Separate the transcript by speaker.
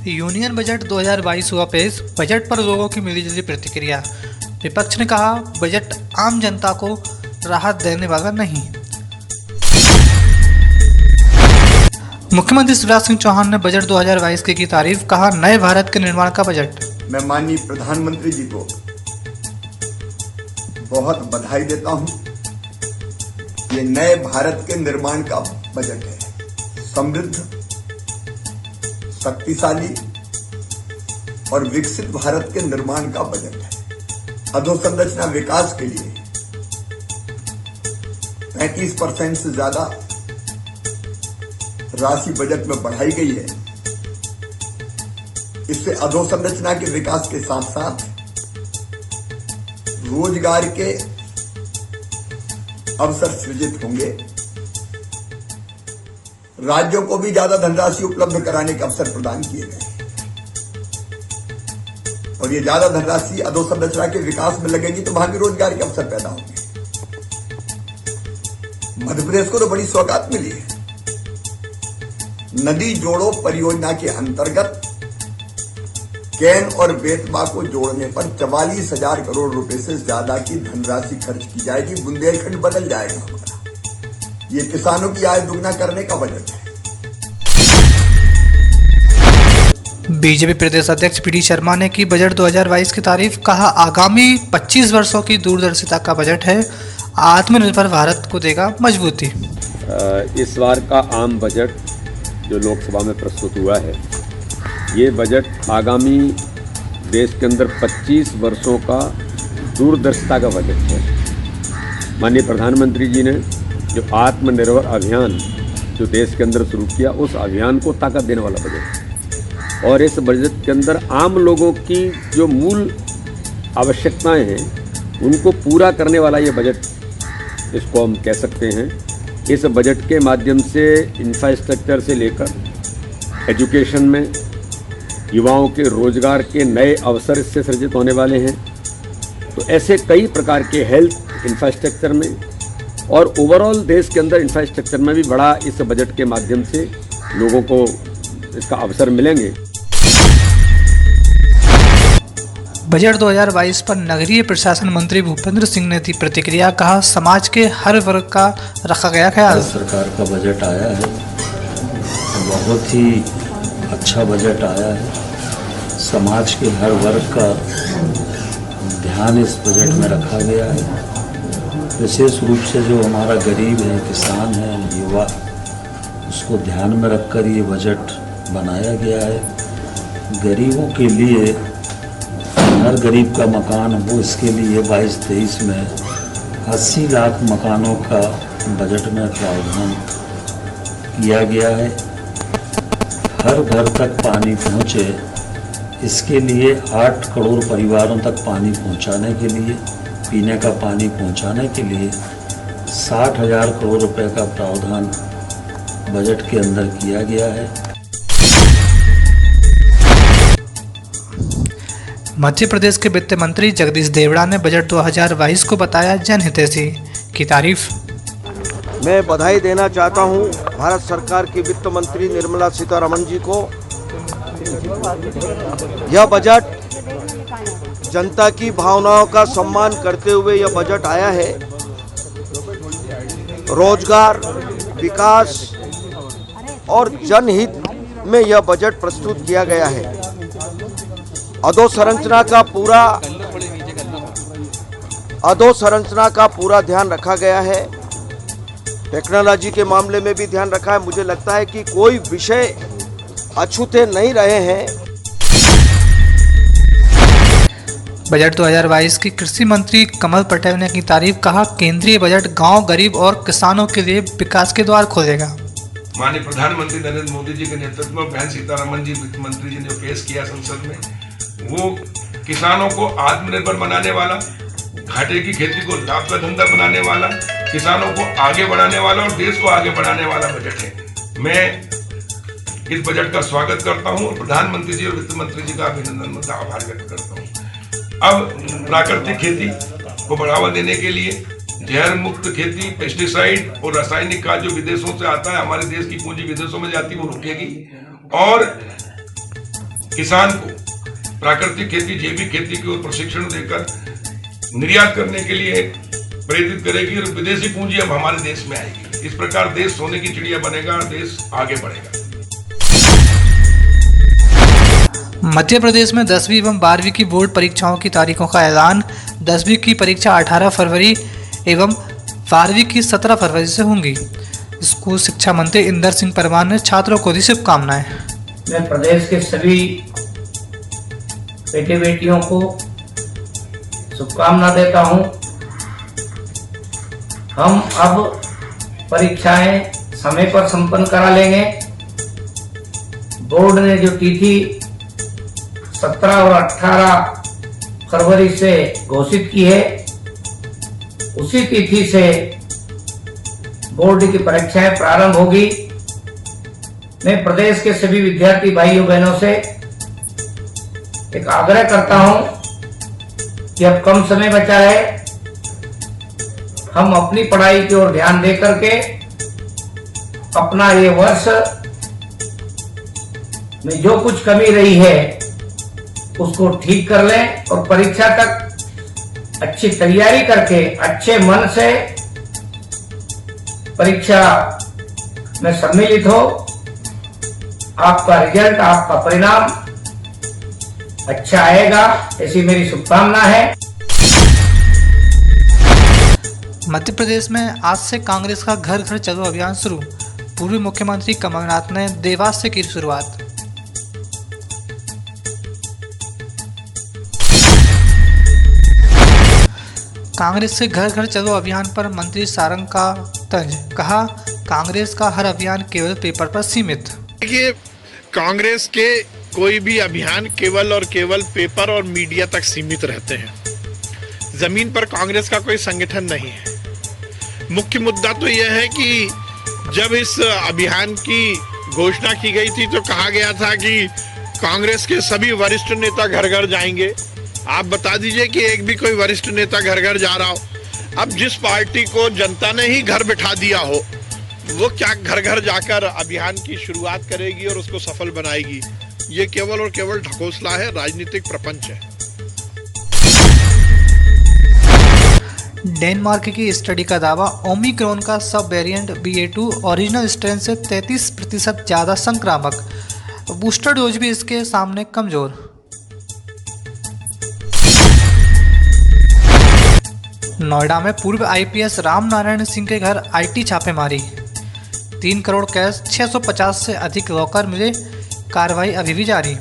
Speaker 1: Union budget 2022 हुआ पेश। Budget पर लोगों की मिलीजुली प्रतिक्रिया। विपक्ष ने कहा बजट आम जनता को राहत देने वाला नहीं। मुख्यमंत्री शिवराज सिंह चौहान ने बजट 2022 की तारीफ। कहा नए भारत के निर्माण का बजट।
Speaker 2: मैं माननीय प्रधानमंत्री जी को बहुत बधाई देता हूं। ये नए भारत के निर्माण का बजट है। समृद्ध, शक्तिशाली और विकसित भारत के निर्माण का बजट है। अधोसंरचना विकास के लिए 35% से ज्यादा राशि बजट में बढ़ाई गई है। इससे अधोसंरचना के विकास के साथ साथ रोजगार के अवसर सृजित होंगे। राज्यों को भी ज्यादा धनराशि उपलब्ध कराने के अवसर प्रदान किए गए और ये ज्यादा धनराशि अधोसंरचना के विकास में लगेगी तो वहां भी रोजगार के अवसर पैदा होंगे। मध्य प्रदेश को तो बड़ी सौगात मिली है। नदी जोड़ो परियोजना के अंतर्गत कैन और बेतवा को जोड़ने पर 44,000 करोड़ रुपए से ज्यादा की धनराशि खर्च की जाएगी। बुंदेलखंड बदल जाएगा हमारा। ये किसानों की आय दुगना करने का बजट है।
Speaker 1: बीजेपी प्रदेश अध्यक्ष पीडी शर्मा ने की बजट 2022 की तारीफ। कहा आगामी 25 वर्षों की दूरदर्शिता का बजट है। आत्मनिर्भर भारत को देगा मजबूती।
Speaker 3: इस बार का आम बजट जो लोकसभा में प्रस्तुत हुआ है, ये बजट आगामी देश के अंदर 25 वर्षों का दूरदर्शिता का बजट है। माननीय प्रधानमंत्री जी ने जो आत्मनिर्भर अभियान जो देश के अंदर शुरू किया, उस अभियान को ताकत देने वाला बजट है। और इस बजट के अंदर आम लोगों की जो मूल आवश्यकताएं हैं उनको पूरा करने वाला ये बजट, इसको हम कह सकते हैं। इस बजट के माध्यम से इंफ्रास्ट्रक्चर से लेकर एजुकेशन में युवाओं के रोजगार के नए अवसर इससे सृजित होने वाले हैं। तो ऐसे कई प्रकार के हेल्थ इंफ्रास्ट्रक्चर में और ओवरऑल देश के अंदर इंफ्रास्ट्रक्चर में भी बड़ा इस बजट के माध्यम से लोगों को इसका अवसर मिलेंगे।
Speaker 1: बजट 2022 पर नगरीय प्रशासन मंत्री भूपेंद्र सिंह ने दी प्रतिक्रिया। कहा समाज के हर वर्ग का रखा गया ख्याल।
Speaker 4: सरकार का बजट आया है, बहुत ही अच्छा बजट आया है। समाज के हर वर्ग का ध्यान इस बजट में रखा गया है। विशेष रूप से जो हमारा गरीब है, किसान है, युवा, उसको ध्यान में रखकर ये बजट बनाया गया है। गरीबों के लिए हर गरीब का मकान हो, इसके लिए 22-23 में 80 लाख मकानों का बजट में प्रावधान किया गया है। हर घर तक पानी पहुँचे, इसके लिए 8 करोड़ परिवारों तक पानी पहुँचाने के लिए, पीने का पानी पहुँचाने के लिए 60,000 करोड़ रुपए का प्रावधान बजट के अंदर किया गया है।
Speaker 1: मध्य प्रदेश के वित्त मंत्री जगदीश देवड़ा ने बजट 2022 को बताया जनहितैषी। की तारीफ।
Speaker 5: मैं बधाई देना चाहता हूं भारत सरकार की वित्त मंत्री निर्मला सीतारमण जी को। यह बजट जनता की भावनाओं का सम्मान करते हुए यह बजट आया है। रोजगार, विकास और जनहित में यह बजट प्रस्तुत किया गया है। अधोसंरचना का पूरा ध्यान रखा गया है। टेक्नोलॉजी के मामले में भी ध्यान रखा है। मुझे लगता है कि कोई विषय अछूते नहीं रहे हैं।
Speaker 1: बजट 2022 की कृषि मंत्री कमल पटेल ने की तारीफ। कहा केंद्रीय बजट गांव, गरीब और किसानों के लिए विकास के द्वार खोलेगा।
Speaker 6: माननीय प्रधानमंत्री नरेंद्र मोदी जी के नेतृत्व में बहन सीतारमण जी वित्त मंत्री जी ने पेश किया संसद में, वो किसानों को आत्मनिर्भर बनाने वाला, घाटे की खेती को लाभ का धंधा बनाने वाला, किसानों को आगे बढ़ाने वाला और देश को आगे बढ़ाने वाला बजट है। मैं इस बजट का स्वागत करता हूं और प्रधानमंत्री जी और वित्त मंत्री जी का अभिनंदन, आभार व्यक्त करता हूं। अब प्राकृतिक खेती को बढ़ावा देने के लिए जहर मुक्त खेती, पेस्टिसाइड और रासायनिक खाद जो विदेशों से आता है, हमारे देश की पूंजी विदेशों में जाती है, वो रुकेगी। और किसान को प्राकृतिक खेती, जैविक खेती की ओर प्रशिक्षण देकर निर्यात करने के लिए प्रेरित करेगी और विदेशी पूंजी अब हमारे देश में आएगी। इस प्रकार देश सोने की चिड़िया बनेगा, देश आगे बढ़ेगा।
Speaker 1: मध्य प्रदेश में 10वीं एवं 12वीं की बोर्ड परीक्षाओं की तारीखों का ऐलान। 10वीं की परीक्षा 18 फरवरी एवं 12वीं की 17 फरवरी से होंगी। स्कूल शिक्षा मंत्री इंदर सिंह परमार ने छात्रों को दी शुभकामनाएं।
Speaker 7: मैं प्रदेश के सभी बेटे बेटियों को शुभकामना देता हूं। हम अब परीक्षाएं समय पर संपन्न करा लेंगे। बोर्ड ने जो तिथि 17 और 18 फरवरी से घोषित की है, उसी तिथि से बोर्ड की परीक्षाएं प्रारंभ होगी। मैं प्रदेश के सभी विद्यार्थी भाइयों बहनों से एक आग्रह करता हूं कि अब कम समय बचा है, हम अपनी पढ़ाई की ओर ध्यान दे करके अपना ये वर्ष में जो कुछ कमी रही है उसको ठीक कर लें और परीक्षा तक अच्छी तैयारी करके अच्छे मन से परीक्षा में सम्मिलित हो। आपका रिजल्ट, आपका परिणाम अच्छा आएगा, ऐसी मेरी शुभकामना है।
Speaker 1: मध्य प्रदेश में आज से कांग्रेस का घर घर चलो अभियान शुरू। पूर्व मुख्यमंत्री कमलनाथ ने देवास से की शुरुआत। कांग्रेस से घर घर चलो अभियान पर मंत्री सारंग का तंज। कहा, कांग्रेस का हर अभियान केवल पेपर पर सीमित।
Speaker 8: देखिए, कांग्रेस के कोई भी अभियान केवल और केवल पेपर और मीडिया तक सीमित रहते हैं। जमीन पर कांग्रेस का कोई संगठन नहीं है। मुख्य मुद्दा तो यह है कि जब इस अभियान की घोषणा की गई थी तो कहा गया था कि कांग्रेस के सभी वरिष्ठ नेता घर घर जाएंगे। आप बता दीजिए कि एक भी कोई वरिष्ठ नेता घर घर जा रहा हो। अब जिस पार्टी को जनता ने ही घर बिठा दिया हो, वो क्या घर घर जाकर अभियान की शुरुआत करेगी और उसको सफल बनाएगी? ये केवल और केवल ढकोसला है, राजनीतिक प्रपंच है।
Speaker 1: डेनमार्क की स्टडी का दावा, ओमिक्रॉन का सब वेरिएंट BA.2 ओरिजिनल स्ट्रेन से 33% ज्यादा संक्रामक। बूस्टर डोज भी इसके सामने कमजोर। नोएडा में पूर्व IPS राम नारायण सिंह के घर IT छापेमारी। 3 करोड़ कैश, 650 से अधिक लॉकर मिले। कार्रवाई अभी भी जारी।